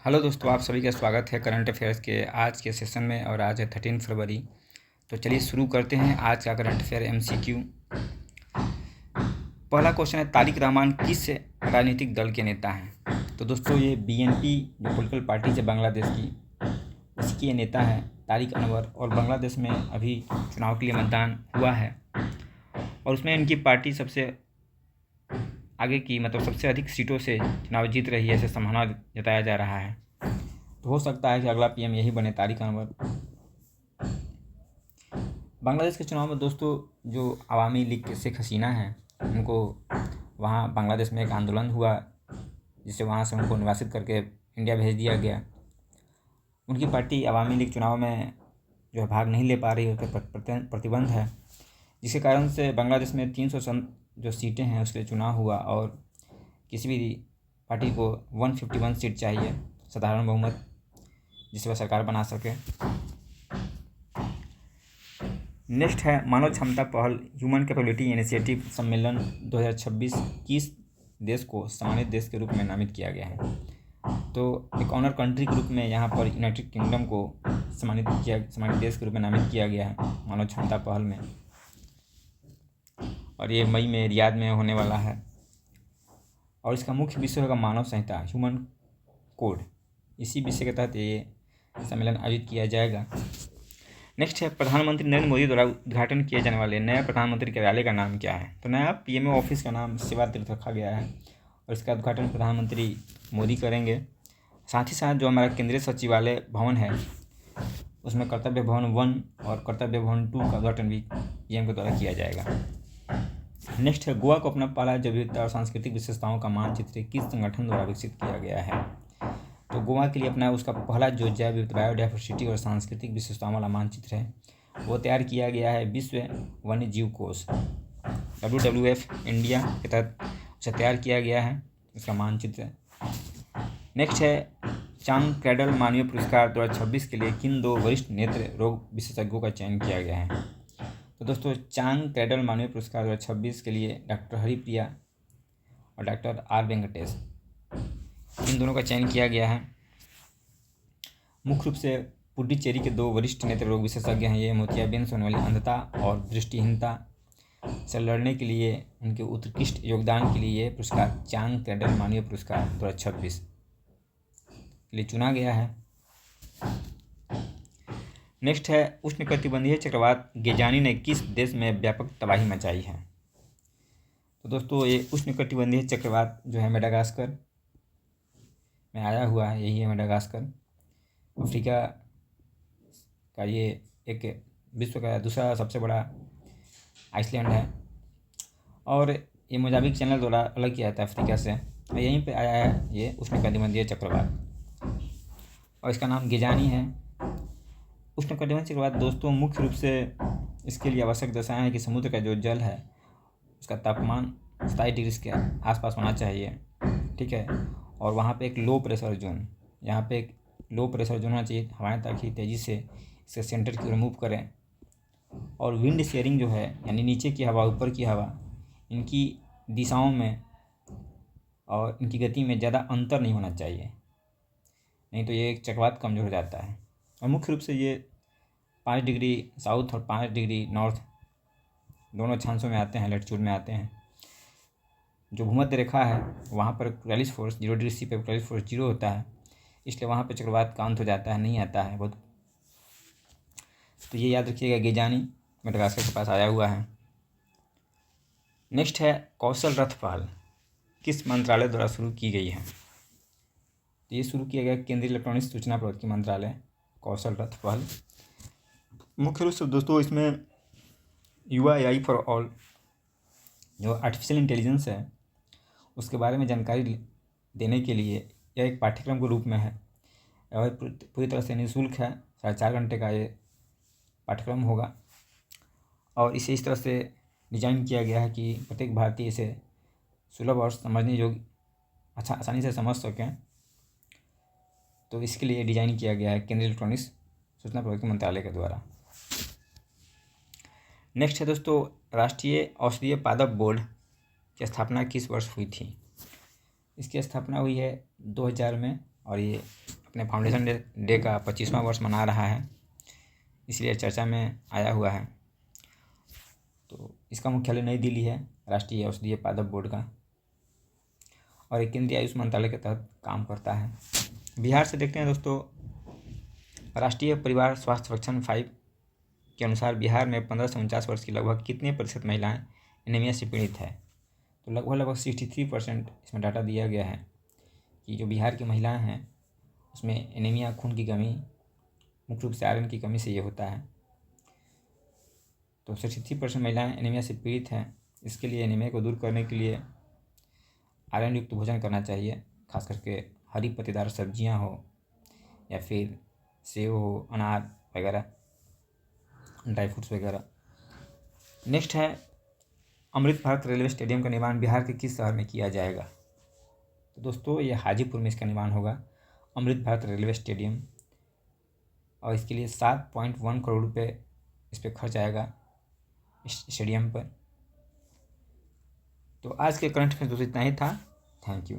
Hello दोस्तों, आप सभी का स्वागत है करंट अफेयर्स के आज के सेशन में। और आज है 13 फरवरी। तो चलिए शुरू करते हैं आज का करंट अफेयर MCQ। पहला क्वेश्चन है, तारिक रहमान किस राजनीतिक दल के नेता हैं? तो दोस्तों ये BNP जो पॉलिटिकल पार्टी है बांग्लादेश की, इसके नेता हैं तारिक अनवर। और बांग्लादेश में अभी चुनाव के लिए मतदान हुआ है और उसमें इनकी पार्टी सबसे आगे की सबसे अधिक सीटों से चुनाव जीत रही है, ऐसे संभावना जताया जा रहा है। तो हो सकता है कि अगला PM यही बने, तारिक अनवर। बांग्लादेश के चुनाव में दोस्तों जो अवामी लीग के शेख हसीना हैं, उनको वहाँ बांग्लादेश में एक आंदोलन हुआ जिससे वहाँ से उनको निवासित करके इंडिया भेज दिया गया। उनकी पार्टी अवामी लीग चुनाव में जो है भाग नहीं ले पा रही है, उस पर प्रतिबंध है, जिसके कारण से बांग्लादेश में 300 जो सीटें हैं उसके लिए चुनाव हुआ और किसी भी पार्टी को 151 सीट चाहिए, साधारण बहुमत, जिससे वह सरकार बना सके। नेक्स्ट है, मानव क्षमता पहल ह्यूमन कैपेबिलिटी इनिशिएटिव सम्मेलन 2026 किस देश को सम्मानित देश के रूप में नामित किया गया है? तो एक ऑनर कंट्री के रूप में यहाँ पर यूनाइटेड किंगडम को सम्मानित देश के रूप में नामित किया गया है मानव क्षमता पहल में। और ये मई में रियाद में होने वाला है और इसका मुख्य विषय होगा मानव संहिता, ह्यूमन कोड। इसी विषय के तहत ये सम्मेलन आयोजित किया जाएगा। नेक्स्ट है, प्रधानमंत्री नरेंद्र मोदी द्वारा उद्घाटन किए जाने वाले नए प्रधानमंत्री कार्यालय का नाम क्या है? तो नया PMO ऑफिस का नाम सेवा तीर्थ रखा गया है और इसका उद्घाटन प्रधानमंत्री मोदी करेंगे। साथ ही साथ जो हमारा केंद्रीय सचिवालय भवन है उसमें कर्तव्य भवन 1 और कर्तव्य भवन 2 का उद्घाटन भी PM के द्वारा किया जाएगा। नेक्स्ट है, गोवा को अपना पहला जैव विविधता और सांस्कृतिक विशेषताओं का मानचित्र किस संगठन द्वारा विकसित किया गया है? तो गोवा के लिए अपना उसका पहला जो जैव विविधता, बायोडाइवर्सिटी और सांस्कृतिक विशेषताओं वाला मानचित्र है वो तैयार किया गया है विश्व वन्य जीव कोष WWF इंडिया के तहत उसे तैयार किया गया है इसका मानचित्र। नेक्स्ट है, चांग क्रैडल मानवीय पुरस्कार 2026 के लिए किन 2 वरिष्ठ नेत्र रोग विशेषज्ञों का चयन किया गया है? तो दोस्तों चांग क्रैडल मानवीय पुरस्कार 2026 के लिए डॉक्टर हरिप्रिया और डॉक्टर R वेंकटेश, इन दोनों का चयन किया गया है। मुख्य रूप से पुडुचेरी के 2 वरिष्ठ नेत्र रोग विशेषज्ञ हैं। ये मोतियाबिंद से होने वाली अंधता और दृष्टिहीनता से लड़ने के लिए उनके उत्कृष्ट योगदान के लिए ये पुरस्कार चांग क्रैडल मानवीय पुरस्कार 2026 के लिए चुना गया है। नेक्स्ट है, उष्णकटिबंधीय चक्रवात गेजानी ने किस देश में व्यापक तबाही मचाई है? तो दोस्तों ये उष्णकटिबंधीय चक्रवात जो है मेडागास्कर में आया हुआ है, यही है मेडागास्कर। अफ्रीका का ये एक विश्व का दूसरा सबसे बड़ा आइसलैंड है और ये मोजाम्बिक चैनल द्वारा अलग किया जाता है अफ्रीका से, और यहीं पे आया है ये उष्णकटिबंधीय चक्रवात और इसका नाम गेजानी है। उष्णकटिबंधीय चक्रवात दोस्तों मुख्य रूप से इसके लिए आवश्यक दशाएं हैं कि समुद्र का जो जल है उसका तापमान 27 डिग्री के आसपास होना चाहिए, ठीक है। और वहाँ पे एक लो प्रेशर जोन, यहाँ पे एक लो प्रेशर जोन होना चाहिए, हवाएं ताकि तेज़ी से इसके सेंटर की ओर मूव करें। और विंड शेयरिंग जो है, यानी नीचे की हवा ऊपर की हवा, इनकी दिशाओं में और इनकी गति में ज़्यादा अंतर नहीं होना चाहिए, नहीं तो ये चक्रवात कमज़ोर हो जाता है। और मुख्य रूप से ये 5 डिग्री साउथ और 5 डिग्री नॉर्थ दोनों अक्षांशों में आते हैं, लैटिट्यूड में आते हैं। जो भूमध्य रेखा है वहाँ पर 43 फोर्स 0 डिग्री सी पे 43 फोर्स 0 होता है, इसलिए वहाँ पर चक्रवात का अंत हो जाता है, नहीं आता है बहुत। तो ये याद रखिएगा, गेजानी मेडागास्कर के पास आया हुआ है। नेक्स्ट है, कौशल रथ पहल किस मंत्रालय द्वारा शुरू की गई है? तो ये शुरू किया गया केंद्रीय इलेक्ट्रॉनिक्स सूचना प्रौद्योगिकी मंत्रालय, कौशल रथ पहल। मुख्य रूप से दोस्तों इसमें युवा AI फॉर ऑल जो आर्टिफिशियल इंटेलिजेंस है उसके बारे में जानकारी देने के लिए यह एक पाठ्यक्रम के रूप में है और पूरी तरह से निःशुल्क है। 4.5 घंटे का ये पाठ्यक्रम होगा और इसे इस तरह से डिज़ाइन किया गया है कि प्रत्येक भारतीय इसे सुलभ और समझने योग्य आसानी से समझ सकें। तो इसके लिए डिज़ाइन किया गया है केंद्रीय इलेक्ट्रॉनिक्स सूचना प्रौद्योगिकी मंत्रालय के द्वारा। नेक्स्ट है दोस्तों, राष्ट्रीय औषधीय पादप बोर्ड की स्थापना किस वर्ष हुई थी? इसकी स्थापना हुई है 2000 में और ये अपने फाउंडेशन डे का 25वां वर्ष मना रहा है, इसलिए चर्चा में आया हुआ है। तो इसका मुख्यालय नई दिल्ली है, राष्ट्रीय औषधीय पादप बोर्ड का, और एक केंद्रीय आयुष मंत्रालय के तहत काम करता है। बिहार से देखते हैं दोस्तों, राष्ट्रीय परिवार स्वास्थ्य सर्वेक्षण 5 के अनुसार बिहार में 15 से 49 वर्ष की लगभग कितने प्रतिशत महिलाएं एनीमिया से पीड़ित है। तो लगभग 63% इसमें डाटा दिया गया है कि जो बिहार की महिलाएं हैं उसमें एनीमिया, खून की कमी, मुख्य रूप से आयरन की कमी से ये होता है। तो 63% महिलाएं एनीमिया से पीड़ित हैं। इसके लिए एनीमिया को दूर करने के लिए आयरन युक्त भोजन करना चाहिए, खास करके हरी पत्तेदार सब्जियां हो या फिर सेव हो, अनार वगैरह, ड्राई फ्रूट्स वगैरह। नेक्स्ट है, अमृत भारत रेलवे स्टेडियम का निर्माण बिहार के किस शहर में किया जाएगा। तो दोस्तों ये हाजीपुर में इसका निर्माण होगा, अमृत भारत रेलवे स्टेडियम, और इसके लिए 7.1 करोड़ रुपये इस पर खर्च आएगा इस स्टेडियम पर। तो आज के करंट में दोस्तों इतना ही था। Thank you.